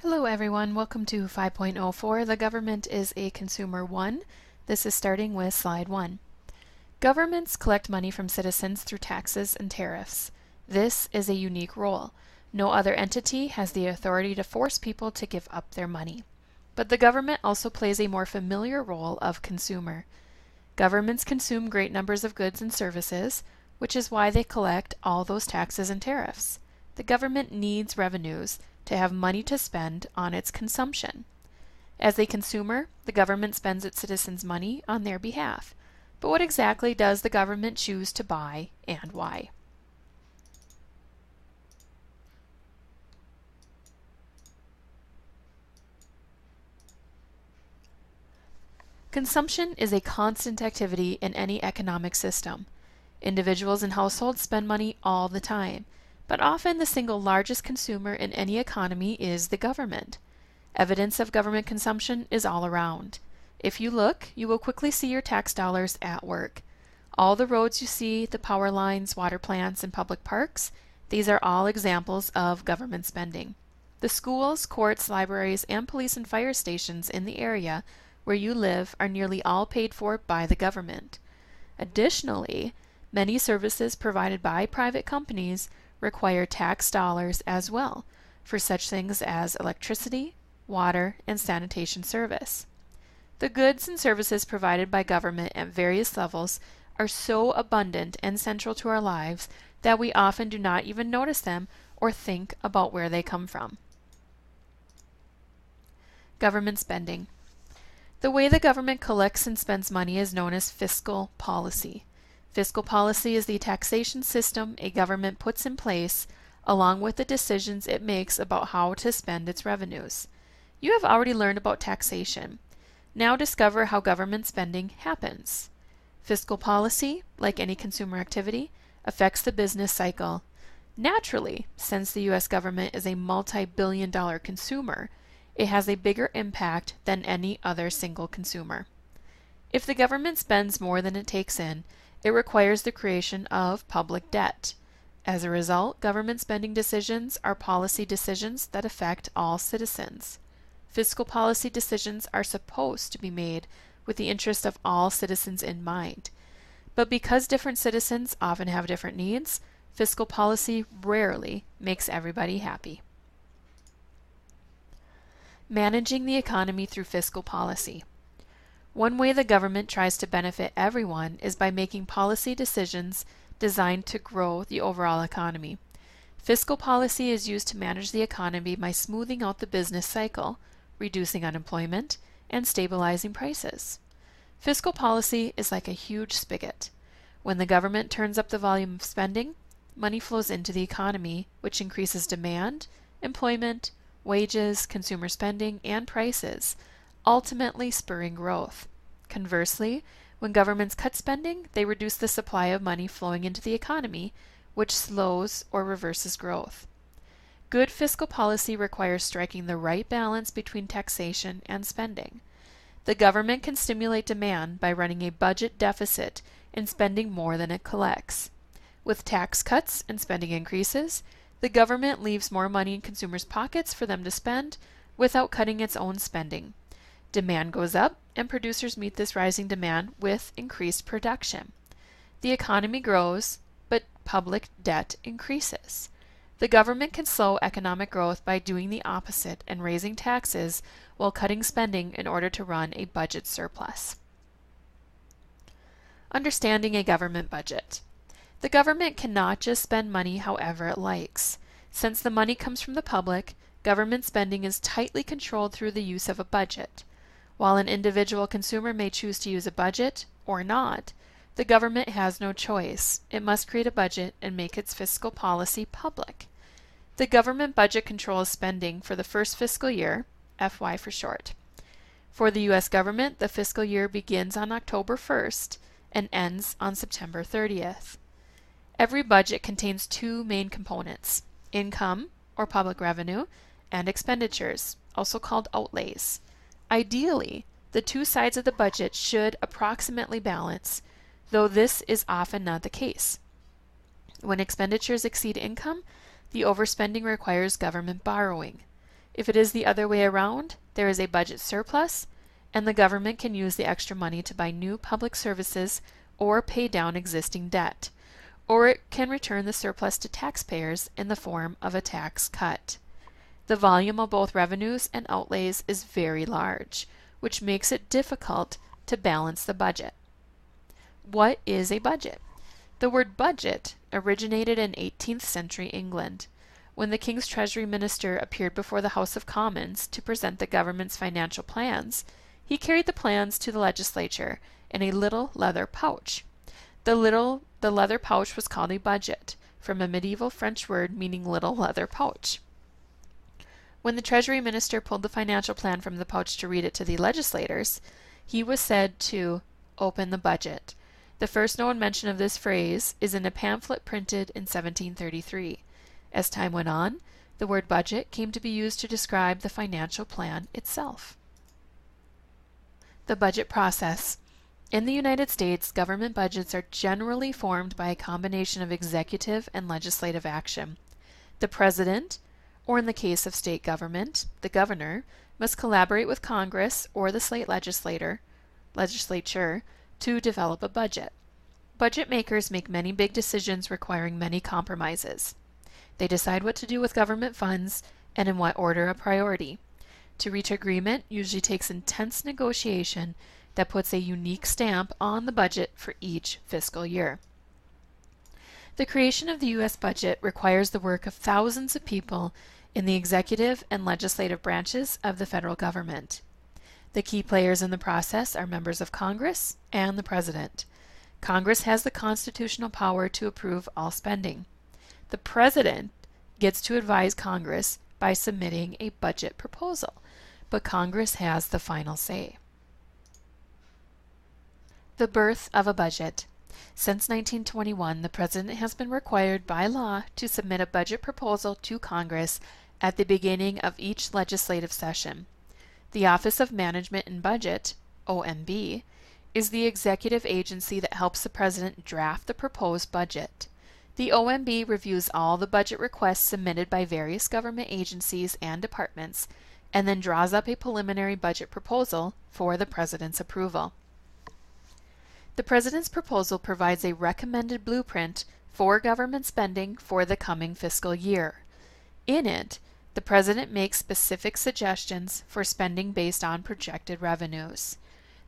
Hello everyone, welcome to 5.04. The government is a consumer 1. This is starting with slide 1. Governments collect money from citizens through taxes and tariffs. This is a unique role. No other entity has the authority to force people to give up their money. But the government also plays a more familiar role of consumer. Governments consume great numbers of goods and services, which is why they collect all those taxes and tariffs. The government needs revenues to have money to spend on its consumption. As a consumer, the government spends its citizens' money on their behalf. But what exactly does the government choose to buy and why? Consumption is a constant activity in any economic system. Individuals and households spend money all the time, but often the single largest consumer in any economy is the government. Evidence of government consumption is all around. If you look, you will quickly see your tax dollars at work. All the roads you see, the power lines, water plants, and public parks, these are all examples of government spending. The schools, courts, libraries, and police and fire stations in the area where you live are nearly all paid for by the government. Additionally, many services provided by private companies require tax dollars as well for such things as electricity, water, and sanitation service. The goods and services provided by government at various levels are so abundant and central to our lives that we often do not even notice them or think about where they come from. Government spending. The way the government collects and spends money is known as fiscal policy. Fiscal policy is the taxation system a government puts in place along with the decisions it makes about how to spend its revenues. You have already learned about taxation. Now discover how government spending happens. Fiscal policy, like any consumer activity, affects the business cycle. Naturally, since the U.S. government is a multi-billion-dollar consumer, it has a bigger impact than any other single consumer. If the government spends more than it takes in, it requires the creation of public debt. As a result, government spending decisions are policy decisions that affect all citizens. Fiscal policy decisions are supposed to be made with the interest of all citizens in mind. But because different citizens often have different needs, fiscal policy rarely makes everybody happy. Managing the economy through fiscal policy. One way the government tries to benefit everyone is by making policy decisions designed to grow the overall economy. Fiscal policy is used to manage the economy by smoothing out the business cycle, reducing unemployment, and stabilizing prices. Fiscal policy is like a huge spigot. When the government turns up the volume of spending, money flows into the economy, which increases demand, employment, wages, consumer spending, and prices, ultimately spurring growth. Conversely, when governments cut spending, they reduce the supply of money flowing into the economy, which slows or reverses growth. Good fiscal policy requires striking the right balance between taxation and spending. The government can stimulate demand by running a budget deficit and spending more than it collects. With tax cuts and spending increases, the government leaves more money in consumers' pockets for them to spend without cutting its own spending. Demand goes up, and producers meet this rising demand with increased production. The economy grows, but public debt increases. The government can slow economic growth by doing the opposite and raising taxes while cutting spending in order to run a budget surplus. Understanding a government budget. The government cannot just spend money however it likes. Since the money comes from the public, government spending is tightly controlled through the use of a budget. While an individual consumer may choose to use a budget or not, the government has no choice. It must create a budget and make its fiscal policy public. The government budget controls spending for the first fiscal year, FY for short. For the U.S. government, the fiscal year begins on October 1st and ends on September 30th. Every budget contains two main components: income, or public revenue, and expenditures, also called outlays. Ideally, the two sides of the budget should approximately balance, though this is often not the case. When expenditures exceed income, the overspending requires government borrowing. If it is the other way around, there is a budget surplus, and the government can use the extra money to buy new public services or pay down existing debt, or it can return the surplus to taxpayers in the form of a tax cut. The volume of both revenues and outlays is very large, which makes it difficult to balance the budget. What is a budget? The word budget originated in 18th century England. When the King's Treasury Minister appeared before the House of Commons to present the government's financial plans, he carried the plans to the legislature in a little leather pouch. The leather pouch was called a budget, from a medieval French word meaning little leather pouch. When the Treasury Minister pulled the financial plan from the pouch to read it to the legislators, he was said to open the budget. The first known mention of this phrase is in a pamphlet printed in 1733. As time went on, the word budget came to be used to describe the financial plan itself. The budget process. In the United States, government budgets are generally formed by a combination of executive and legislative action. The president, or in the case of state government, the governor, must collaborate with Congress or the state legislature to develop a budget. Budget makers make many big decisions requiring many compromises. They decide what to do with government funds and in what order of priority. To reach agreement usually takes intense negotiation that puts a unique stamp on the budget for each fiscal year. The creation of the U.S. budget requires the work of thousands of people in the executive and legislative branches of the federal government. The key players in the process are members of Congress and the President. Congress has the constitutional power to approve all spending. The President gets to advise Congress by submitting a budget proposal, but Congress has the final say. The birth of a budget. Since 1921, the President has been required by law to submit a budget proposal to Congress at the beginning of each legislative session. The Office of Management and Budget, OMB, is the executive agency that helps the President draft the proposed budget. The OMB reviews all the budget requests submitted by various government agencies and departments, and then draws up a preliminary budget proposal for the President's approval. The President's proposal provides a recommended blueprint for government spending for the coming fiscal year. In it, the President makes specific suggestions for spending based on projected revenues.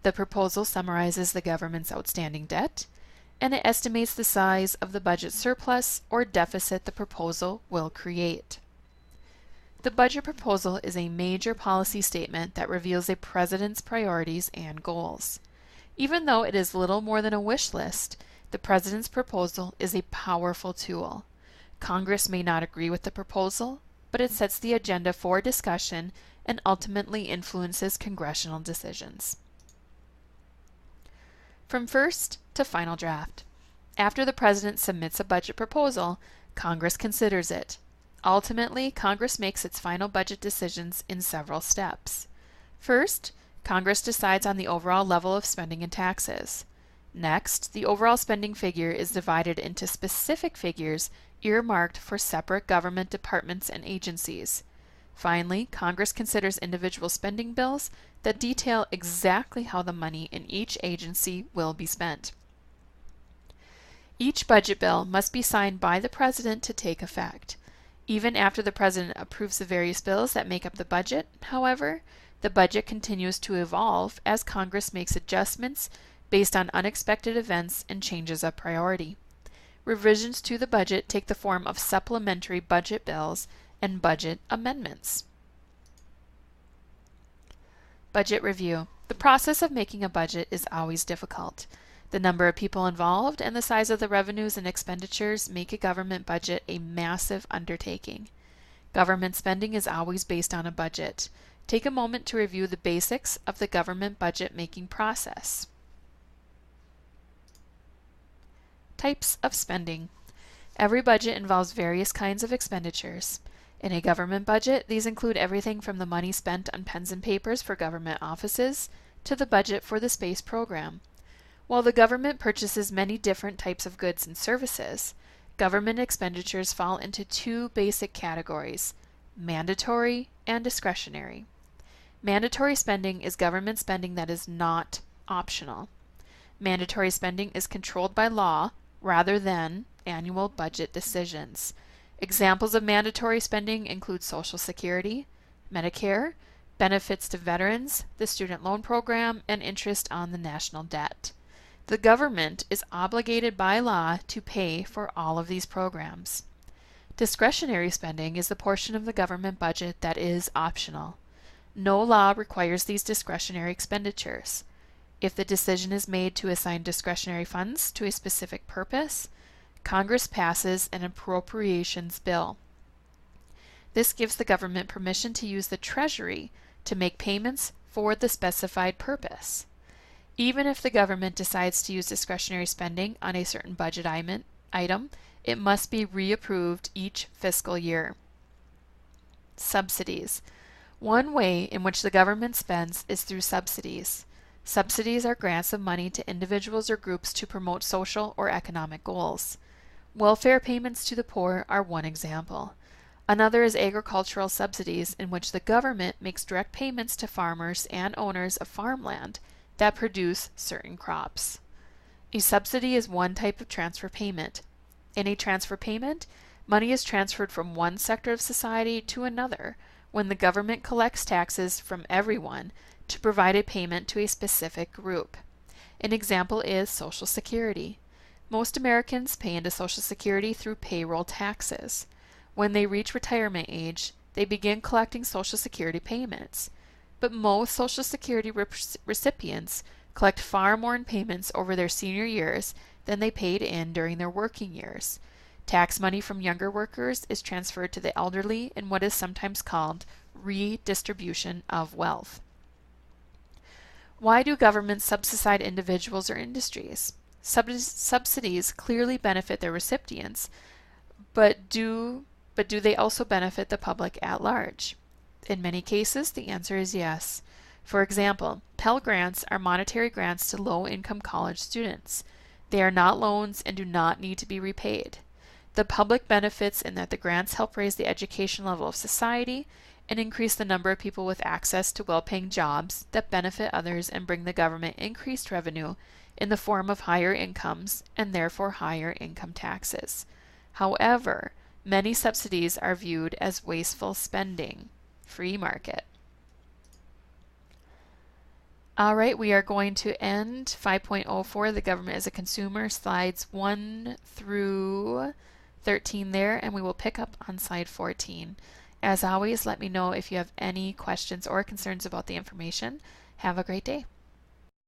The proposal summarizes the government's outstanding debt, and it estimates the size of the budget surplus or deficit the proposal will create. The budget proposal is a major policy statement that reveals a president's priorities and goals. Even though it is little more than a wish list, the president's proposal is a powerful tool. Congress may not agree with the proposal, but it sets the agenda for discussion and ultimately influences congressional decisions. From first to final draft. After the president submits a budget proposal, Congress considers it. Ultimately, Congress makes its final budget decisions in several steps. First, Congress decides on the overall level of spending and taxes. Next, the overall spending figure is divided into specific figures earmarked for separate government departments and agencies. Finally, Congress considers individual spending bills that detail exactly how the money in each agency will be spent. Each budget bill must be signed by the President to take effect. Even after the President approves the various bills that make up the budget, however, the budget continues to evolve as Congress makes adjustments based on unexpected events and changes of priority. Revisions to the budget take the form of supplementary budget bills and budget amendments. Budget review. The process of making a budget is always difficult. The number of people involved and the size of the revenues and expenditures make a government budget a massive undertaking. Government spending is always based on a budget. Take a moment to review the basics of the government budget making process. Types of spending. Every budget involves various kinds of expenditures. In a government budget, these include everything from the money spent on pens and papers for government offices to the budget for the space program. While the government purchases many different types of goods and services, government expenditures fall into two basic categories: mandatory, and discretionary. Mandatory spending is government spending that is not optional. Mandatory spending is controlled by law rather than annual budget decisions. Examples of mandatory spending include Social Security, Medicare, benefits to veterans, the student loan program, and interest on the national debt. The government is obligated by law to pay for all of these programs. Discretionary spending is the portion of the government budget that is optional. No law requires these discretionary expenditures. If the decision is made to assign discretionary funds to a specific purpose, Congress passes an appropriations bill. This gives the government permission to use the Treasury to make payments for the specified purpose. Even if the government decides to use discretionary spending on a certain budget item, it must be reapproved each fiscal year. Subsidies. One way in which the government spends is through subsidies. Subsidies are grants of money to individuals or groups to promote social or economic goals. Welfare payments to the poor are one example. Another is agricultural subsidies, in which the government makes direct payments to farmers and owners of farmland that produce certain crops. A subsidy is one type of transfer payment. In a transfer payment, money is transferred from one sector of society to another when the government collects taxes from everyone to provide a payment to a specific group. An example is Social Security. Most Americans pay into Social Security through payroll taxes. When they reach retirement age, they begin collecting Social Security payments. But most Social Security recipients collect far more in payments over their senior years than they paid in during their working years. Tax money from younger workers is transferred to the elderly in what is sometimes called redistribution of wealth. Why do governments subsidize individuals or industries? Subsidies clearly benefit their recipients, but do they also benefit the public at large? In many cases, the answer is yes. For example, Pell Grants are monetary grants to low-income college students. They are not loans and do not need to be repaid. The public benefits in that the grants help raise the education level of society and increase the number of people with access to well-paying jobs that benefit others and bring the government increased revenue in the form of higher incomes and therefore higher income taxes. However, many subsidies are viewed as wasteful spending. Free market. All right, we are going to end 5.04, the government as a consumer, slides 1 through 13 there, and we will pick up on slide 14. As always, let me know if you have any questions or concerns about the information. Have a great day.